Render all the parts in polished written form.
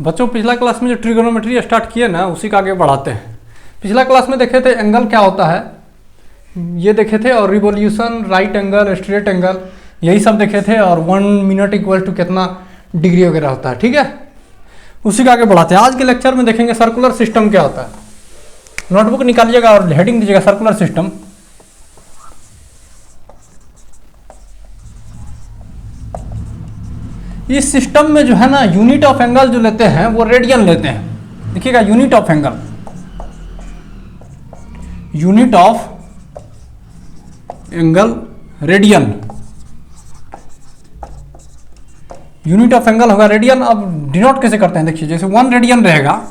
बच्चों पिछला क्लास में जो ट्रिगोनोमेट्री स्टार्ट किए ना उसी का आगे बढ़ाते हैं। पिछला क्लास में देखे थे एंगल क्या होता है, ये देखे थे, और revolution, right angle, straight angle, यही सब देखे थे, और 1 मिनट इक्वल टू कितना डिग्री वगैरह होता है। ठीक है, उसी का आगे बढ़ाते हैं। आज के लेक्चर में देखेंगे सर्कुलर सिस्टम क्या होता है। नोटबुक निकालिएगा और हेडिंग दीजिएगा सर्कुलर सिस्टम। इस सिस्टम में जो है ना यूनिट ऑफ एंगल जो लेते हैं वो रेडियन लेते हैं। देखिएगा unit of angle, unit of angle radian, unit of angle होगा रेडियन। अब डिनोट कैसे करते हैं देखिए, जैसे 1 रेडियन रहेगा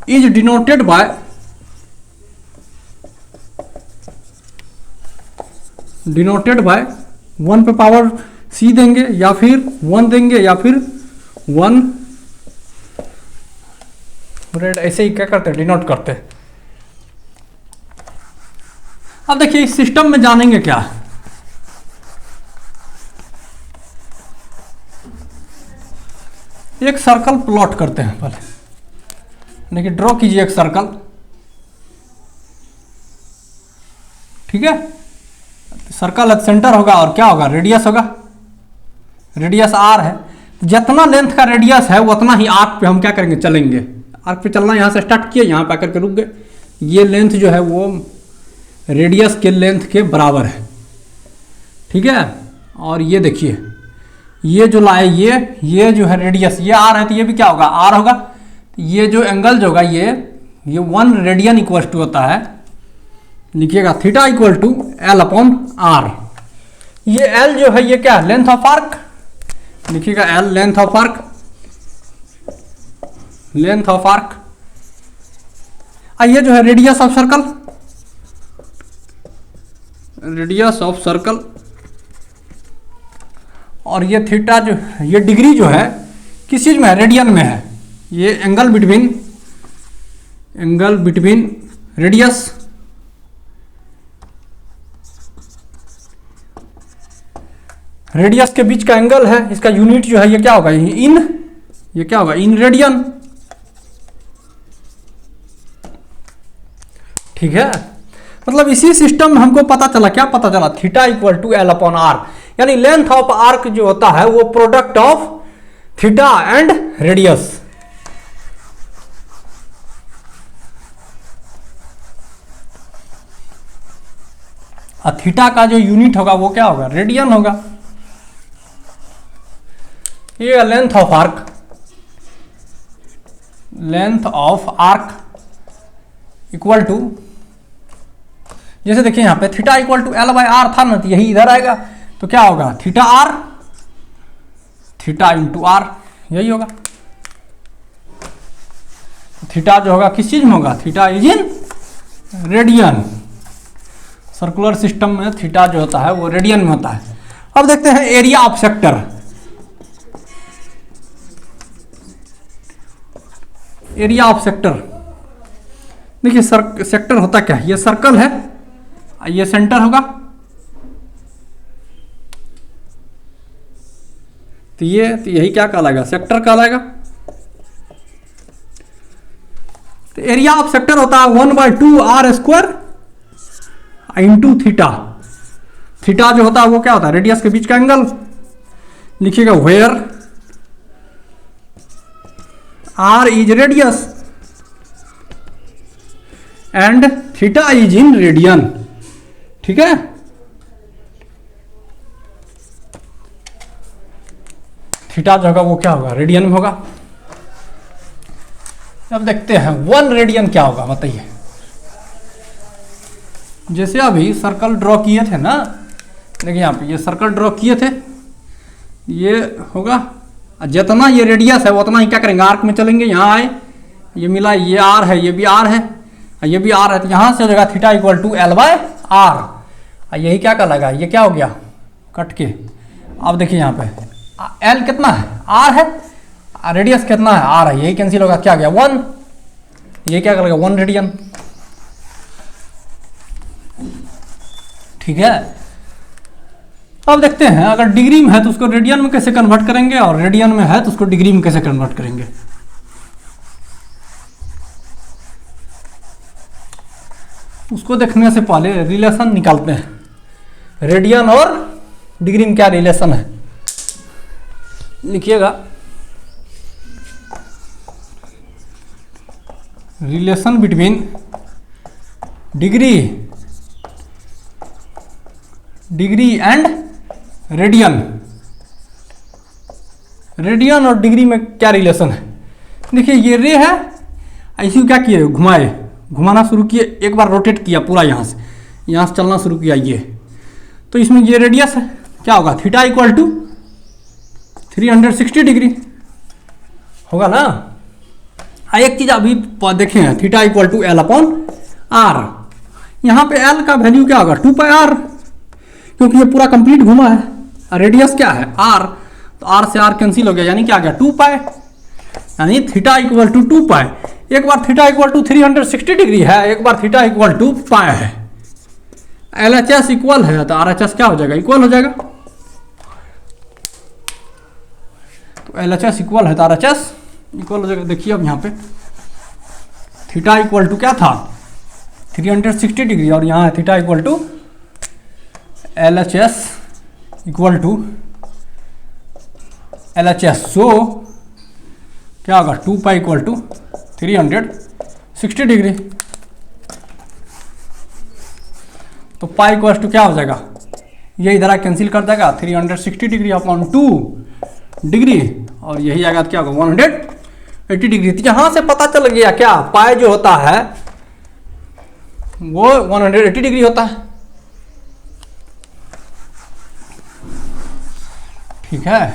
इज डिनोटेड बाय वन पे पावर c देंगे या फिर 1 देंगे या फिर 1 रेड, ऐसे ही क्या करते हैं डिनोट करते हैं। अब देखिए इस सिस्टम में जानेंगे क्या, एक सर्कल प्लॉट करते हैं। पहले देखिए ड्रॉ कीजिए एक सर्कल, ठीक है। सर्कल एक सेंटर होगा और क्या होगा, रेडियस होगा, रेडियस r है। जितना लेंथ का रेडियस है उतना ही आर्क पे हम क्या करेंगे, चलेंगे। आर्क पे चलना यहां से स्टार्ट किए, यहां पे आकर के रुक गए। ये लेंथ जो है वो रेडियस के लेंथ के बराबर है, ठीक है। और ये देखिए ये जो लाए ये जो है रेडियस, ये r है तो ये भी क्या होगा, r होगा। ये जो एंगल जो होगा ये 1 रेडियन इक्वल टू होता है, लिखिएगा theta equal to L upon R। ये L जो है ये क्या है, लेंथ ऑफ आर्क, लिखिएगा L length of arc, length of arc. ये जो है radius of circle, radius of circle. और ये थीटा जो, ये डिग्री जो है किस चीज में है, रेडियन में है। ये एंगल बिटवीन रेडियस के बीच का एंगल है। इसका यूनिट जो है ये क्या होगा, ये क्या होगा, इन रेडियन, ठीक है। मतलब इसी सिस्टम में हमको पता चला, क्या पता चला, theta equal to L upon R, यानी लेंथ ऑफ आर्क जो होता है वो product of theta and radius. Theta का जो यूनिट होगा वो क्या होगा, रेडियन होगा। ये length of arc, length of arc equal to, जैसे देखिए यहां पे theta equal to L by R था ना, तो यही इधर आएगा तो क्या होगा, theta R, theta into R, यही होगा। थीटा जो होगा किस चीज में होगा, theta is in radian. Circular system में थीटा जो होता है वो रेडियन में होता है। अब देखते हैं area of sector. Area of sector, देखिए सेक्टर होता क्या है, ये सर्कल है, ये सेंटर होगा, तो यही क्या कहलाएगा, सेक्टर कहलाएगा। तो एरिया ऑफ सेक्टर होता है 1/2r² इंटू थीटा। थीटा जो होता है वो क्या होता है, रेडियस के बीच का एंगल, लिखिएगा where r is radius and theta is in radian, ठीक है। थीटा जो होगा वो क्या होगा, रेडियन में होगा। अब देखते हैं 1 रेडियन क्या होगा, बताइए। जैसे अभी सर्कल ड्रॉ किए थे ना, देखिए यहाँ पे ये सर्कल ड्रॉ किए थे, ये होगा, जितना ये रेडियस है उतना ही क्या करेंगे, आर्क में चलेंगे। यहाँ आए, ये मिला, ये R है, ये भी R है, ये भी R है, तो यहाँ से हो जाएगा theta equal to L by R। यही क्या कहलाएगा, ये क्या हो गया, कट के। अब देखिए यहाँ पे L कितना है, R है, रेडियस कितना है, R है, यही कैंसिल होगा, क्या गया 1, ये क्या करेगा 1 रेडियन, ठीक है। अब देखते हैं अगर डिग्री में है तो उसको रेडियन में कैसे कन्वर्ट करेंगे, और रेडियन में है तो उसको डिग्री में कैसे कन्वर्ट करेंगे। उसको देखने से पहले रिलेशन निकालते हैं, रेडियन और डिग्री में क्या रिलेशन है। लिखिएगा, relation between degree and radian. Radian और डिग्री में क्या रिलेशन है। देखिए ये रे है, ऐसे क्या किए, घुमाना शुरू किए, एक बार रोटेट किया पूरा, यहाँ से चलना शुरू किया ये, तो इसमें ये रेडियस है, क्या होगा, थीटा इक्वल टू 360 डिग्री होगा ना। एक चीज अभी देखें, theta equal to L upon R. यहाँ पे एल का वैल्यू क्या होगा, 2πr, क्योंकि ये पूरा कंप्लीट घुमा है। रेडियस क्या है, आर, तो आर से आर कैंसिल हो गया, यानी क्या आ गया 2π, यानी थीटा इक्वल टू 2π। एक बार थीटा इक्वल टू 360 डिग्री है, एक बार थीटा इक्वल टू π है। LHS इक्वल है तो RHS क्या हो जाएगा, इक्वल हो जाएगा। तो LHS इक्वल है तो RHS इक्वल हो जाएगा। देखिए अब यहाँ पे थीटा इक्वल टू क्या था, 360 डिग्री, और यहाँ है theta equal to LHS equal to LHS। So क्या होगा, 2π इक्वल टू 360 डिग्री। तो पाई इक्वल टू क्या हो जाएगा, ये इधर कैंसिल कर देगा, 360 डिग्री अपॉन 2 डिग्री, और यही आएगा क्या होगा 180 डिग्री। तो यहाँ से पता चल गया क्या, पाई जो होता है वो 180 डिग्री होता है। ठीक है,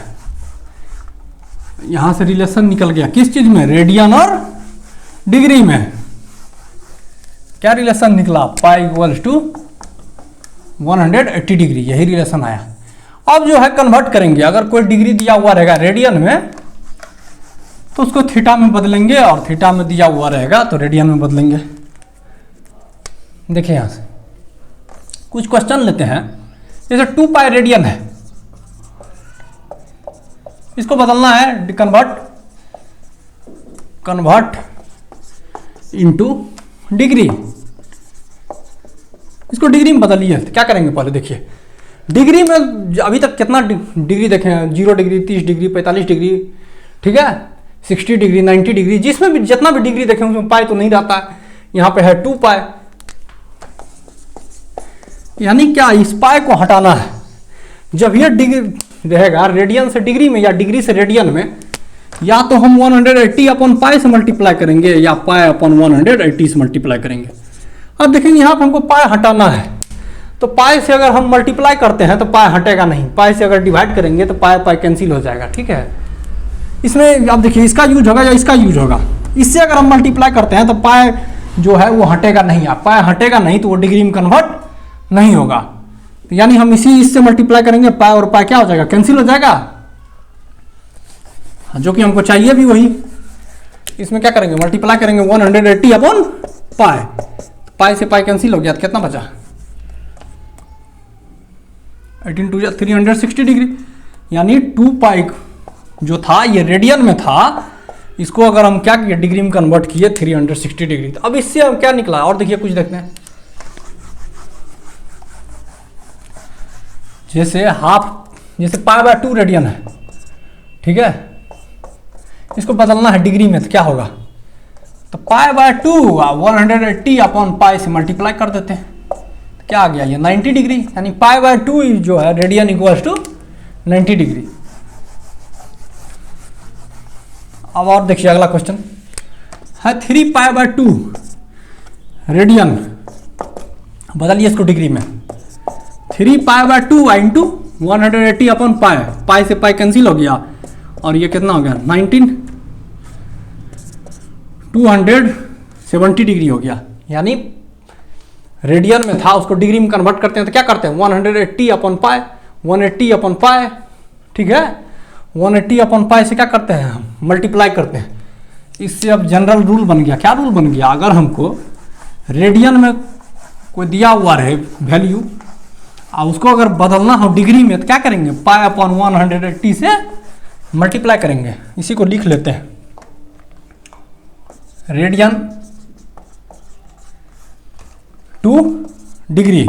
यहां से रिलेशन निकल गया, किस चीज में, रेडियन और डिग्री में। क्या रिलेशन निकला, पाई इक्वल्स टू 180 डिग्री, यही रिलेशन आया। अब जो है कन्वर्ट करेंगे, अगर कोई डिग्री दिया हुआ रहेगा रेडियन में तो उसको थीटा में बदलेंगे, और थीटा में दिया हुआ रहेगा तो रेडियन में बदलेंगे। देखिए यहां से कुछ क्वेश्चन लेते हैं, जैसे 2π रेडियन है, इसको बदलना है, कन्वर्ट इनटू डिग्री। इसको डिग्री में बदलिए, तो क्या करेंगे पहले देखिए, डिग्री में अभी तक कितना डिग्री देखे हैं, 0 डिग्री, 30 डिग्री, 45 डिग्री, ठीक है, 60 डिग्री, 90 डिग्री, जिसमें भी जितना भी डिग्री देखें उसमें पाई तो नहीं रहता है। यहाँ पे है 2π, यानी क्या, इस पाई को हटाना है। जब ये डिग्री रहेगा रेडियन से डिग्री में या डिग्री से रेडियन में, या तो हम 180 अपॉन पाई से मल्टीप्लाई करेंगे या पाई अपॉन 180 से मल्टीप्लाई करेंगे। अब देखेंगे यहाँ पे हमको पाई हटाना है, तो पाई से अगर हम मल्टीप्लाई करते हैं तो पाई हटेगा नहीं, पाई से अगर डिवाइड करेंगे तो पाई कैंसिल हो जाएगा। ठीक है, इसमें अब देखिए इसका यूज होगा या इसका यूज होगा। इससे अगर हम मल्टीप्लाई करते हैं तो पाई जो है वो हटेगा नहीं, पाई हटेगा नहीं तो वो डिग्री में कन्वर्ट नहीं होगा। तो यानी हम इससे मल्टीप्लाई करेंगे, पाई और पाई क्या हो जाएगा, कैंसिल हो जाएगा, जो कि हमको चाहिए भी वही। इसमें क्या करेंगे, मल्टीप्लाई करेंगे 180 अपॉन पाई, पाई से पाई कैंसिल हो गया, तो कितना बचा, 18 टू 360 डिग्री, यानी 2π जो था ये रेडियन में था, इसको अगर हम क्या किए, डिग्री में कन्वर्ट किए 360 डिग्री। तो अब इससे हम क्या निकला, और देखिए कुछ देखते हैं, जैसे जैसे π/2 रेडियन है, ठीक है, इसको बदलना है डिग्री में, तो क्या होगा, तो π/2 180 अपॉन पाई से मल्टीप्लाई कर देते हैं, तो क्या आ गया ये 90 डिग्री, यानी π/2 जो है रेडियन इक्वल्स टू 90 डिग्री। अब और देखिए अगला क्वेश्चन है 3π/2 रेडियन, बदलिए इसको डिग्री में, 3π/2 इंटू 180 अपॉन पाई, पाई से पाई कैंसिल हो गया, और ये कितना हो गया 270 डिग्री हो गया। यानी रेडियन में था, उसको डिग्री में कन्वर्ट करते हैं तो क्या करते हैं, 180 अपॉन पाई, 180 अपॉन पाई, ठीक है, 180 अपॉन पाई से क्या करते हैं हम, मल्टीप्लाई करते हैं। इससे अब जनरल रूल बन गया, क्या रूल बन गया, अगर हमको रेडियन में कोई दिया हुआ रहे वैल्यू, अब उसको अगर बदलना हो डिग्री में तो क्या करेंगे, पाई अपॉन 180 से मल्टीप्लाई करेंगे। इसी को लिख लेते हैं, रेडियन टू डिग्री।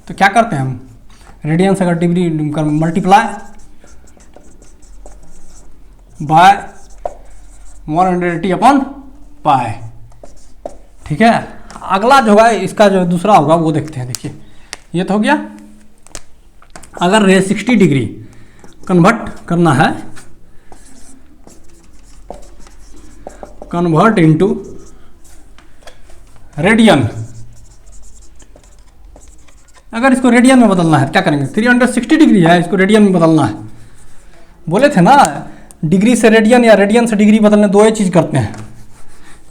तो क्या करते हैं हम, रेडियन से अगर degree multiply by 180 upon pi. ठीक है, अगला जो होगा इसका जो दूसरा होगा वो देखते हैं। देखिए ये तो हो गया। अगर रे 60 डिग्री कन्वर्ट करना है, कन्वर्ट इनटू रेडियन, अगर इसको रेडियन में बदलना है क्या करेंगे, 360 डिग्री है, इसको रेडियन में बदलना है। बोले थे ना डिग्री से रेडियन या रेडियन से डिग्री बदलने दो ही चीज़ करते हैं,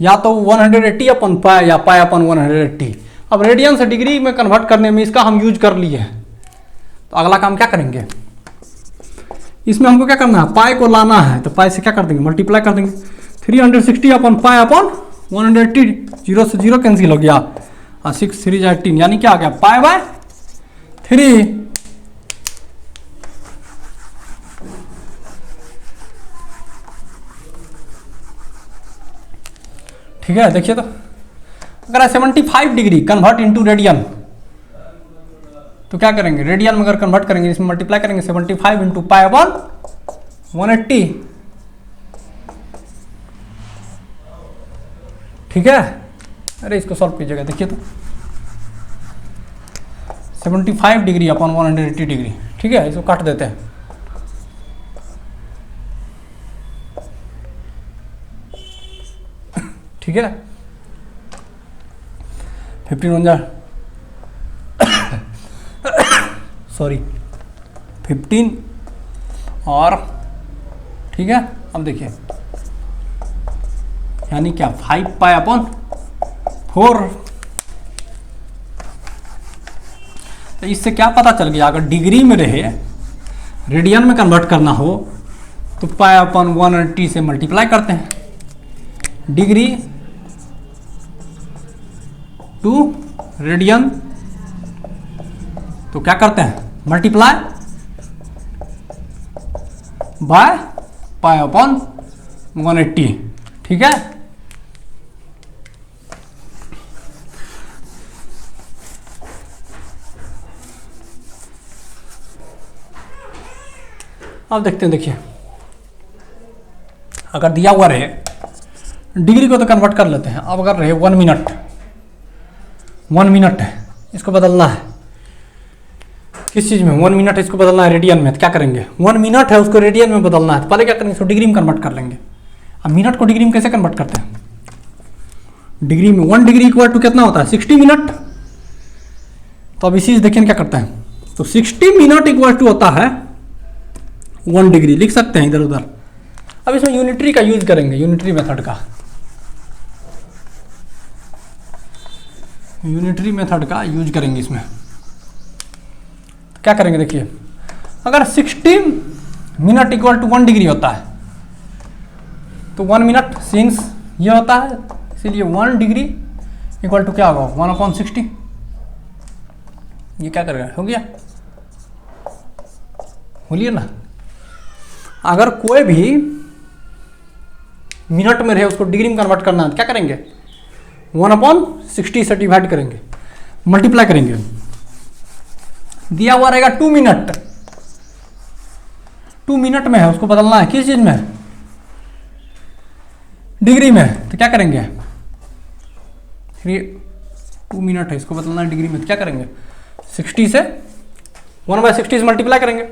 या तो 180 अपन पाई या पाई अपन 180। अब रेडियन से डिग्री में कन्वर्ट करने में इसका हम यूज कर लिए हैं, तो अगला काम क्या करेंगे, इसमें हमको क्या करना है, पाई को लाना है, तो पाई से क्या कर देंगे, मल्टीप्लाई कर देंगे। 360 अपन पाई अपन 180, जीरो से जीरो कैंसिल हो गया, और 6 3 18, यानी क्या आ गया, पाई बाय 3। ठीक है, देखिए तो अगर 75 डिग्री कन्वर्ट इनटू रेडियन, तो क्या करेंगे, रेडियन में अगर कन्वर्ट करेंगे इसमें मल्टीप्लाई करेंगे 75 इंटू पाई अपॉन 180। ठीक है, अरे इसको सॉल्व कीजिएगा। देखिए तो 75 डिग्री अपॉन 180 डिग्री। ठीक है, इसको काट देते हैं। ठीक है, 15 सॉरी 15 और, ठीक है, अब देखिए यानी क्या, 5 पाई अपॉन 4। तो इससे क्या पता चल गया, अगर डिग्री में रहे रेडियन में कन्वर्ट करना हो तो पाई अपॉन 180 से मल्टीप्लाई करते हैं, डिग्री टू रेडियन, तो क्या करते हैं, मल्टीप्लाई बाय पाई अपॉन 180। ठीक है, अब देखते हैं। देखिए अगर दिया हुआ रहे, डिग्री को तो कन्वर्ट कर लेते हैं। अब अगर रहे 1 मिनट, 1 मिनट है, इसको बदलना है किस चीज़ में, 1 मिनट इसको बदलना है रेडियन में, तो क्या करेंगे, 1 मिनट है उसको रेडियन में बदलना है, तो पहले क्या करेंगे, इसको डिग्री में कन्वर्ट कर लेंगे। अब मिनट को डिग्री में कैसे कन्वर्ट करते हैं, डिग्री में 1 डिग्री इक्वल टू कितना होता है, 60 मिनट। तो अब इसी देखिए क्या करते हैं, तो 60 मिनट इक्वल टू होता है 1 डिग्री, लिख सकते हैं इधर उधर। अब इसमें यूनिटरी का यूज करेंगे, यूनिटरी मेथड का, यूनिटरी मेथड का यूज करेंगे इसमें। क्या करेंगे, देखिए अगर 60 मिनट इक्वल टू 1 डिग्री होता है, तो 1 मिनट सिंस ये होता है, इसलिए 1 डिग्री इक्वल टू क्या होगा, 1/60। ये क्या करेगा, हो गया, बोलिए ना। अगर कोई भी मिनट में रहे उसको डिग्री में कन्वर्ट करना है, तो क्या करेंगे, 1/60 से डिवाइड करेंगे, मल्टीप्लाई करेंगे। दिया हुआ रहेगा 2 मिनट, 2 मिनट में है, उसको बदलना है किस चीज में, डिग्री में, तो क्या करेंगे, 2 मिनट है, इसको बदलना है डिग्री में, तो क्या करेंगे, 60 से 1/60 से मल्टीप्लाई करेंगे।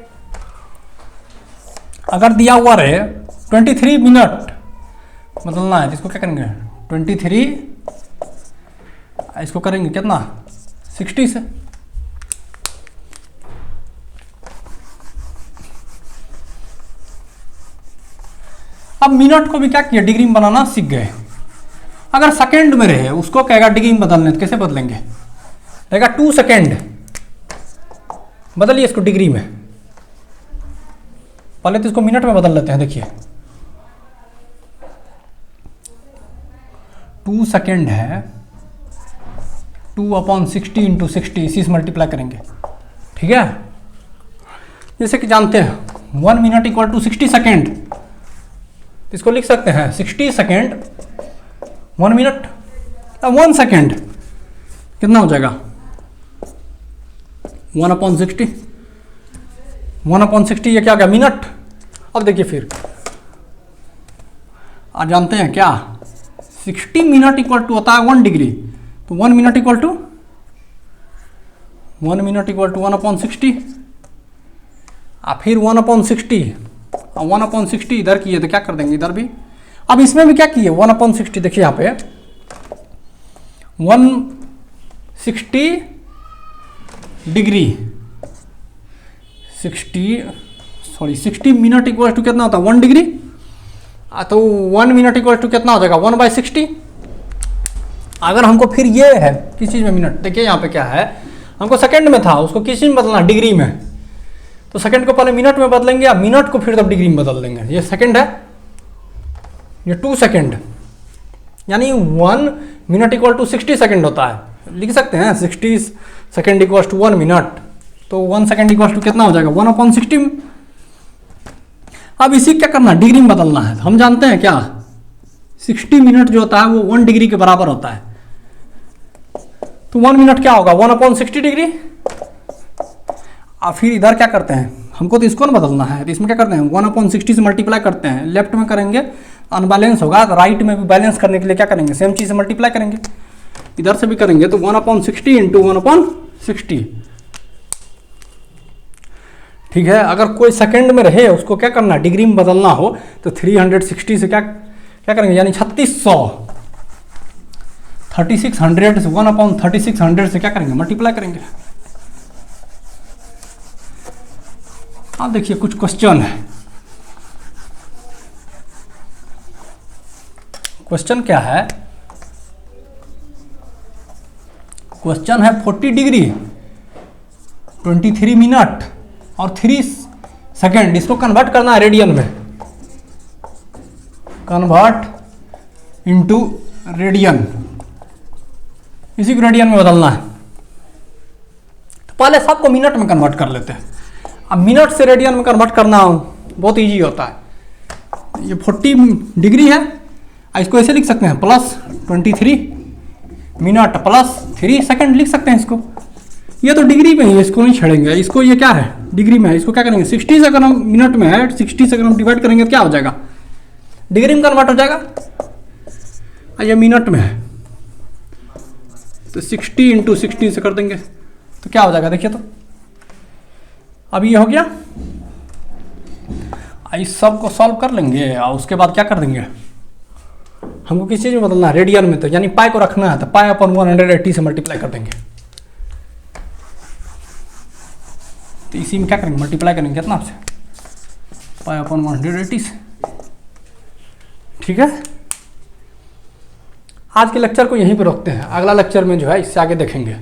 अगर दिया हुआ रहे 23 मिनट बदलना है, इसको क्या करेंगे, 23, इसको करेंगे कितना, 60 से। अब मिनट को भी क्या किया, डिग्री में बनाना सीख गए। अगर सेकंड में रहे उसको कहेगा डिग्री में बदलने, तो कैसे बदलेंगे, रहेगा 2 सेकंड, बदलिए इसको डिग्री में। पहले तो इसको मिनट में बदल लेते हैं। देखिए 2 सेकंड है, 2/60 इंटू 60 इसी से मल्टीप्लाई करेंगे। ठीक है, जैसे कि जानते हैं 1 मिनट इक्वल टू 60 सेकेंड, इसको लिख सकते हैं 60 सेकेंड 1 मिनट। 1 सेकेंड कितना हो जाएगा 1/60, 1/60 ये क्या हो गया मिनट। अब देखिए फिर आज जानते हैं क्या 60 मिनट इक्वल टू होता है 1 डिग्री, तो 1 मिनट इक्वल टू 1/60 और फिर 1/60 और 1/60 इधर किए तो क्या कर देंगे इधर भी। अब इसमें भी क्या किए 1/60, देखिए यहाँ पे 160 डिग्री 60 मिनट इक्वल टू कितना होता है 1 डिग्री, तो 1 मिनट इक्वल टू कितना हो जाएगा 1/60। अगर हमको फिर ये है किस चीज़ में मिनट, देखिए यहाँ पे क्या है हमको सेकंड में था उसको किस चीज़ में बदलना डिग्री में, तो सेकंड को पहले मिनट में बदलेंगे या मिनट को फिर तब डिग्री में बदल देंगे। ये सेकंड है, ये 2 सेकंड, यानी 1 मिनट इक्वल टू 60 सेकंड होता है, लिख सकते हैं 60 सेकंड इक्वल टू 1 मिनट, तो 1 सेकंड इक्वल टू कितना हो जाएगा 1/60। अब इसी क्या करना डिग्री में बदलना है, हम जानते हैं क्या 60 मिनट जो होता है वो 1 डिग्री के बराबर होता है, तो 1 मिनट क्या होगा 1/60 डिग्री। और फिर इधर क्या करते हैं हमको तो इसको ना बदलना है, तो इसमें क्या करते हैं 1/60 से मल्टीप्लाई करते हैं, लेफ्ट में करेंगे अनबैलेंस होगा, तो राइट में भी बैलेंस करने के लिए क्या करेंगे सेम चीज़ से मल्टीप्लाई करेंगे, इधर से भी करेंगे तो 1/60 इंटू 1/60। ठीक है, अगर कोई सेकंड में रहे उसको क्या करना डिग्री में बदलना हो तो 360 से क्या करेंगे यानी 3600 3600 से 1/3600 से क्या करेंगे मल्टीप्लाई करेंगे। अब देखिए कुछ क्वेश्चन है, क्वेश्चन क्या है, क्वेश्चन है 40 डिग्री 23 मिनट और 3 सेकेंड, इसको कन्वर्ट करना है रेडियन में, कन्वर्ट इनटू रेडियन, इसी को रेडियन में बदलना है। तो पहले सबको मिनट में कन्वर्ट कर लेते हैं, अब मिनट से रेडियन में कन्वर्ट करना बहुत इजी होता है। ये 40 डिग्री है, इसको ऐसे लिख सकते हैं प्लस 23 मिनट प्लस 3 सेकंड लिख सकते हैं इसको, ये तो डिग्री में ही है इसको नहीं छेड़ेंगे, इसको ये क्या है डिग्री में है, इसको क्या करेंगे 60 से अगर हम मिनट में है 60 से अगर हम डिवाइड करेंगे तो क्या हो जाएगा डिग्री में कन्वर्ट हो जाएगा, ये मिनट में है तो 60 इंटू 60 से कर देंगे तो क्या हो जाएगा देखिए। तो अब ये हो गया, इस सब को सॉल्व कर लेंगे और उसके बाद क्या कर देंगे हमको किस चीज़ में बदलना है रेडियन में, तो यानी पाई को रखना है तो पाई/180 से मल्टीप्लाई कर देंगे, तो इसी में क्या करेंगे मल्टीप्लाई करेंगे कितना आपसे पाई/180 से। ठीक है, आज के लेक्चर को यहीं पे रोकते हैं, अगला लेक्चर में जो है इससे आगे देखेंगे।